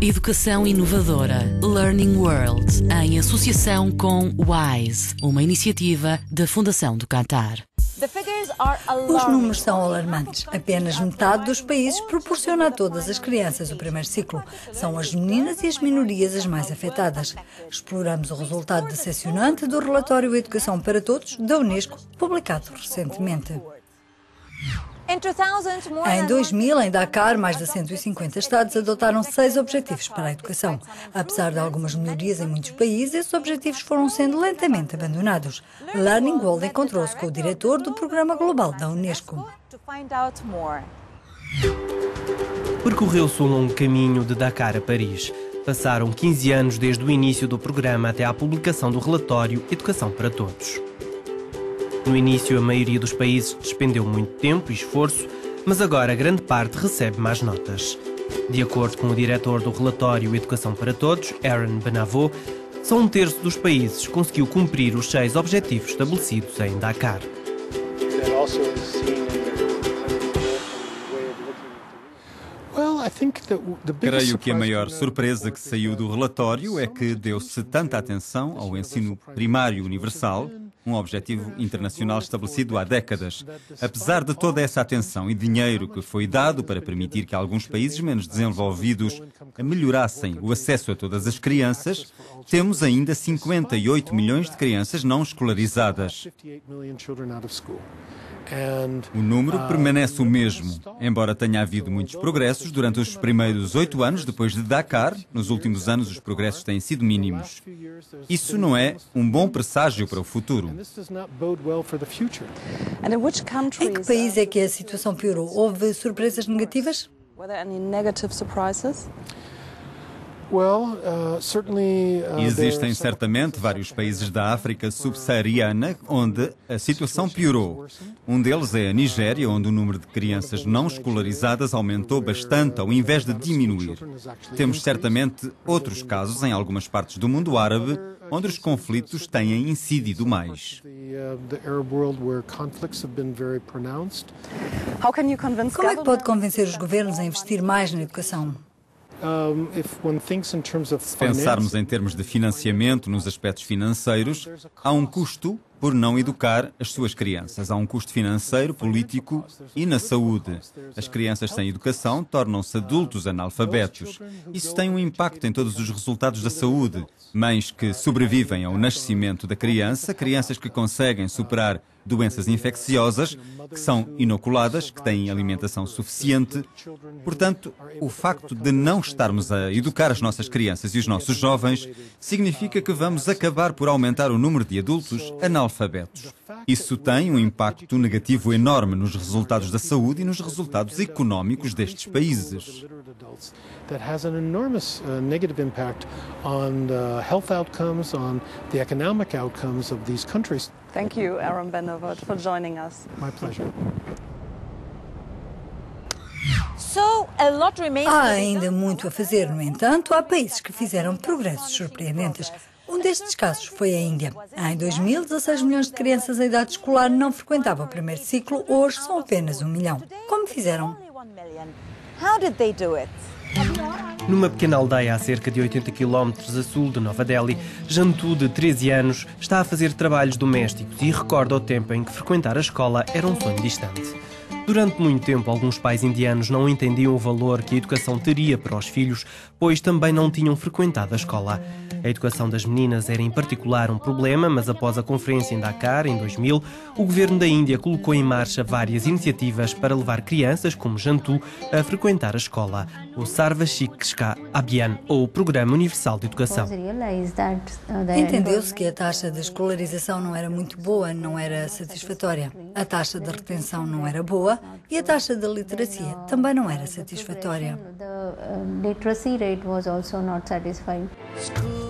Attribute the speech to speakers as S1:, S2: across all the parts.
S1: Educação inovadora. Learning World, em associação com WISE, uma iniciativa da Fundação do Qatar.
S2: Os números são alarmantes. Apenas metade dos países proporciona a todas as crianças o primeiro ciclo. São as meninas e as minorias as mais afetadas. Exploramos o resultado decepcionante do relatório Educação para Todos da Unesco, publicado recentemente. Em 2000, em Dakar, mais de 150 Estados adotaram 6 objetivos para a educação. Apesar de algumas melhorias em muitos países, esses objetivos foram sendo lentamente abandonados. Learning World encontrou-se com o diretor do Programa Global da Unesco.
S3: Percorreu-se um longo caminho de Dakar a Paris. Passaram 15 anos desde o início do programa até à publicação do relatório Educação para Todos. No início, a maioria dos países despendeu muito tempo e esforço, mas agora grande parte recebe más notas. De acordo com o diretor do relatório Educação para Todos, Aaron Benavo, só 1/3 dos países conseguiu cumprir os 6 objetivos estabelecidos em Dakar.
S4: Creio que a maior surpresa que saiu do relatório é que deu-se tanta atenção ao ensino primário universal, um objetivo internacional estabelecido há décadas. Apesar de toda essa atenção e dinheiro que foi dado para permitir que alguns países menos desenvolvidos melhorassem o acesso a todas as crianças, temos ainda 58 milhões de crianças não escolarizadas. O número permanece o mesmo, embora tenha havido muitos progressos durante os primeiros 8 anos depois de Dakar. Nos últimos anos, os progressos têm sido mínimos. Isso não é um bom presságio para o futuro.
S2: Em que país é que a situação piorou? Houve surpresas negativas?
S4: Existem certamente vários países da África subsaariana onde a situação piorou. Um deles é a Nigéria, onde o número de crianças não escolarizadas aumentou bastante ao invés de diminuir. Temos certamente outros casos em algumas partes do mundo árabe onde os conflitos têm incidido mais.
S2: Como é que pode convencer os governos a investir mais na educação?
S4: Se pensarmos em termos de financiamento nos aspectos financeiros, há um custo por não educar as suas crianças. Há um custo financeiro, político e na saúde. As crianças sem educação tornam-se adultos analfabetos. Isso tem um impacto em todos os resultados da saúde. Mães que sobrevivem ao nascimento da criança, crianças que conseguem superar doenças infecciosas, que são inoculadas, que têm alimentação suficiente. Portanto, o facto de não estarmos a educar as nossas crianças e os nossos jovens significa que vamos acabar por aumentar o número de adultos analfabetos. Isso tem um impacto negativo enorme nos resultados da saúde e nos resultados económicos destes países.
S5: Thank you, Aaron Benavo, for joining us.
S4: My pleasure.
S2: Há ainda muito a fazer, no entanto, há países que fizeram progressos surpreendentes. Um destes casos foi a Índia. Em 2000, 16 milhões de crianças em idade escolar não frequentavam o primeiro ciclo, hoje são apenas 1 milhão. Como fizeram?
S3: Numa pequena aldeia a cerca de 80 km a sul de Nova Delhi, Jantu, de 13 anos, está a fazer trabalhos domésticos e recorda o tempo em que frequentar a escola era um sonho distante. Durante muito tempo, alguns pais indianos não entendiam o valor que a educação teria para os filhos, pois também não tinham frequentado a escola. A educação das meninas era em particular um problema, mas após a conferência em Dakar, em 2000, o governo da Índia colocou em marcha várias iniciativas para levar crianças como Jantu a frequentar a escola, o Sarva Shiksha Abhiyan, ou Programa Universal de Educação.
S2: Entendeu-se que a taxa de escolarização não era muito boa, não era satisfatória. A taxa de retenção não era boa e a taxa de literacia também não era satisfatória.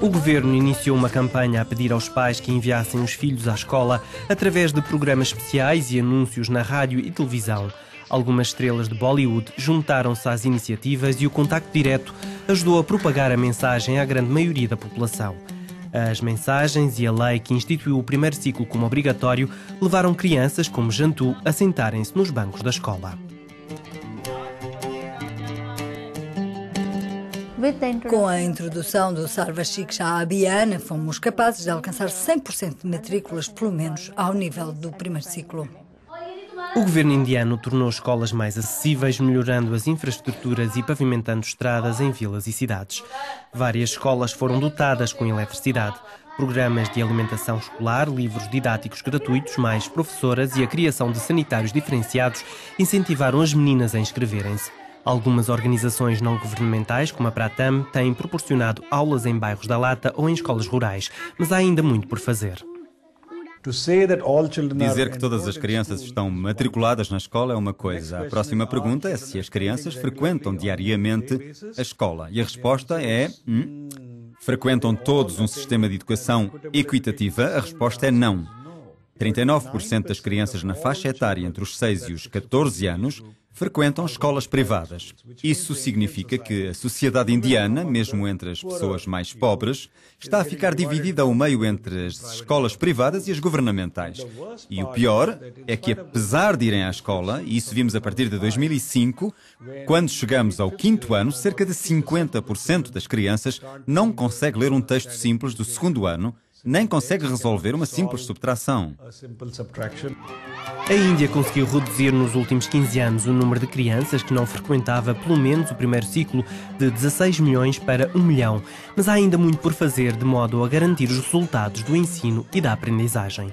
S3: O governo iniciou uma campanha a pedir aos pais que enviassem os filhos à escola através de programas especiais e anúncios na rádio e televisão. Algumas estrelas de Bollywood juntaram-se às iniciativas e o contacto direto ajudou a propagar a mensagem à grande maioria da população. As mensagens e a lei que instituiu o primeiro ciclo como obrigatório levaram crianças como Jantu a sentarem-se nos bancos da escola.
S2: Com a introdução do Sarva Shiksha Abhiyan, fomos capazes de alcançar 100% de matrículas, pelo menos ao nível do primeiro ciclo.
S3: O governo indiano tornou escolas mais acessíveis, melhorando as infraestruturas e pavimentando estradas em vilas e cidades. Várias escolas foram dotadas com eletricidade. Programas de alimentação escolar, livros didáticos gratuitos, mais professoras e a criação de sanitários diferenciados incentivaram as meninas a inscreverem-se. Algumas organizações não governamentais, como a Pratham, têm proporcionado aulas em bairros da Lata ou em escolas rurais, mas há ainda muito por fazer.
S4: Dizer que todas as crianças estão matriculadas na escola é uma coisa. A próxima pergunta é se as crianças frequentam diariamente a escola. E a resposta é... Frequentam todos um sistema de educação equitativa? A resposta é não. 39% das crianças na faixa etária entre os 6 e os 14 anos frequentam escolas privadas. Isso significa que a sociedade indiana, mesmo entre as pessoas mais pobres, está a ficar dividida ao meio entre as escolas privadas e as governamentais. E o pior é que, apesar de irem à escola, e isso vimos a partir de 2005, quando chegamos ao 5º ano, cerca de 50% das crianças não consegue ler um texto simples do 2º ano, nem consegue resolver uma simples subtração.
S3: A Índia conseguiu reduzir nos últimos 15 anos o número de crianças que não frequentava pelo menos o primeiro ciclo de 16 milhões para 1 milhão, mas há ainda muito por fazer de modo a garantir os resultados do ensino e da aprendizagem.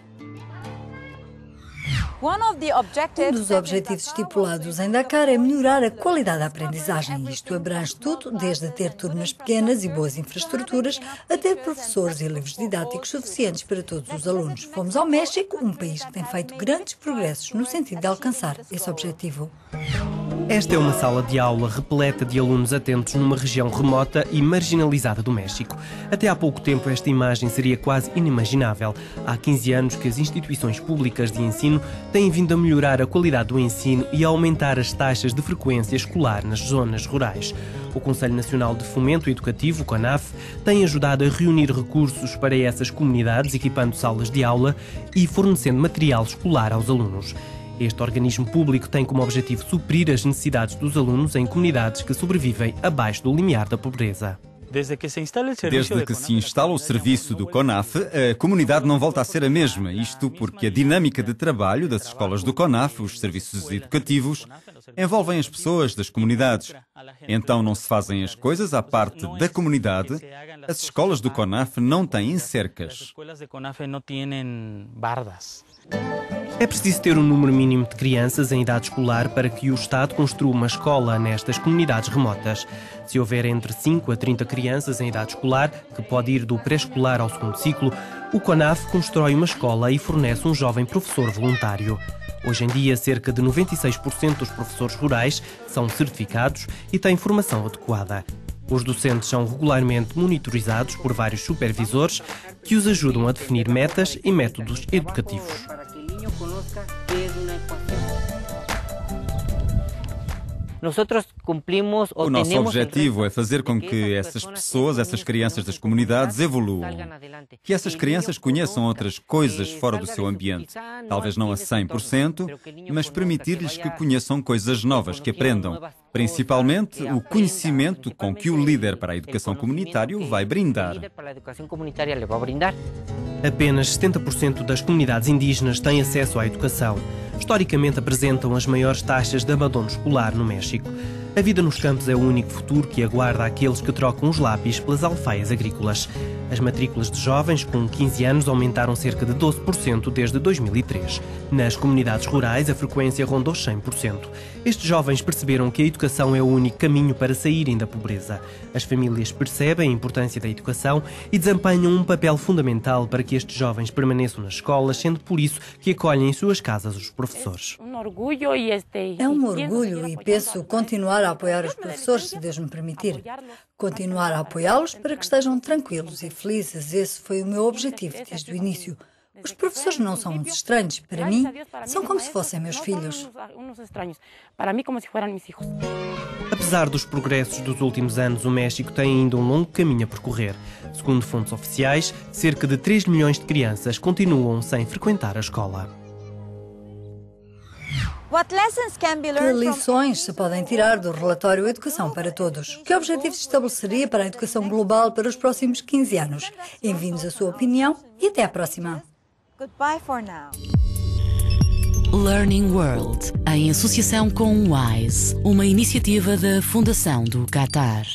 S2: Um dos objetivos estipulados em Dakar é melhorar a qualidade da aprendizagem. Isto abrange tudo, desde ter turmas pequenas e boas infraestruturas, a ter professores e livros didáticos suficientes para todos os alunos. Fomos ao México, um país que tem feito grandes progressos no sentido de alcançar esse objetivo.
S3: Esta é uma sala de aula repleta de alunos atentos numa região remota e marginalizada do México. Até há pouco tempo esta imagem seria quase inimaginável. Há 15 anos que as instituições públicas de ensino têm vindo a melhorar a qualidade do ensino e a aumentar as taxas de frequência escolar nas zonas rurais. O Conselho Nacional de Fomento Educativo, o CONAF, tem ajudado a reunir recursos para essas comunidades, equipando salas de aula e fornecendo material escolar aos alunos. Este organismo público tem como objetivo suprir as necessidades dos alunos em comunidades que sobrevivem abaixo do limiar da pobreza.
S4: Desde que se instala o serviço do CONAF, a comunidade não volta a ser a mesma. Isto porque a dinâmica de trabalho das escolas do CONAF, os serviços educativos, envolvem as pessoas das comunidades. Então não se fazem as coisas à parte da comunidade. As escolas do CONAF não têm cercas.
S3: É preciso ter um número mínimo de crianças em idade escolar para que o Estado construa uma escola nestas comunidades remotas. Se houver entre 5 a 30 crianças em idade escolar, que pode ir do pré-escolar ao 2º ciclo, o CONAF constrói uma escola e fornece um jovem professor voluntário. Hoje em dia, cerca de 96% dos professores rurais são certificados e têm formação adequada. Os docentes são regularmente monitorizados por vários supervisores que os ajudam a definir metas e métodos educativos.
S4: O nosso objetivo é fazer com que essas pessoas, essas crianças das comunidades evoluam. Que essas crianças conheçam outras coisas fora do seu ambiente. Talvez não a 100%, mas permitir-lhes que conheçam coisas novas, que aprendam. Principalmente o conhecimento com que o líder para a educação comunitária vai brindar.
S3: Apenas 70% das comunidades indígenas têm acesso à educação. Historicamente apresentam as maiores taxas de abandono escolar no México. A vida nos campos é o único futuro que aguarda aqueles que trocam os lápis pelas alfaias agrícolas. As matrículas de jovens com 15 anos aumentaram cerca de 12% desde 2003. Nas comunidades rurais, a frequência rondou 100%. Estes jovens perceberam que a educação é o único caminho para saírem da pobreza. As famílias percebem a importância da educação e desempenham um papel fundamental para que estes jovens permaneçam nas escolas, sendo por isso que acolhem em suas casas os professores.
S2: É um orgulho e penso continuar a apoiar os professores, se Deus me permitir. Continuar a apoiá-los para que estejam tranquilos e felizes. Esse foi o meu objetivo desde o início. Os professores não são uns estranhos. Para mim, são como se fossem meus filhos.
S3: Apesar dos progressos dos últimos anos, o México tem ainda um longo caminho a percorrer. Segundo fontes oficiais, cerca de 3 milhões de crianças continuam sem frequentar a escola.
S2: Que lições se podem tirar do relatório Educação para Todos? Que objetivos estabeleceria para a educação global para os próximos 15 anos? Envie-nos a sua opinião e até à próxima.
S6: Goodbye for now.
S1: Learning World, em associação com WISE, uma iniciativa da Fundação do Qatar.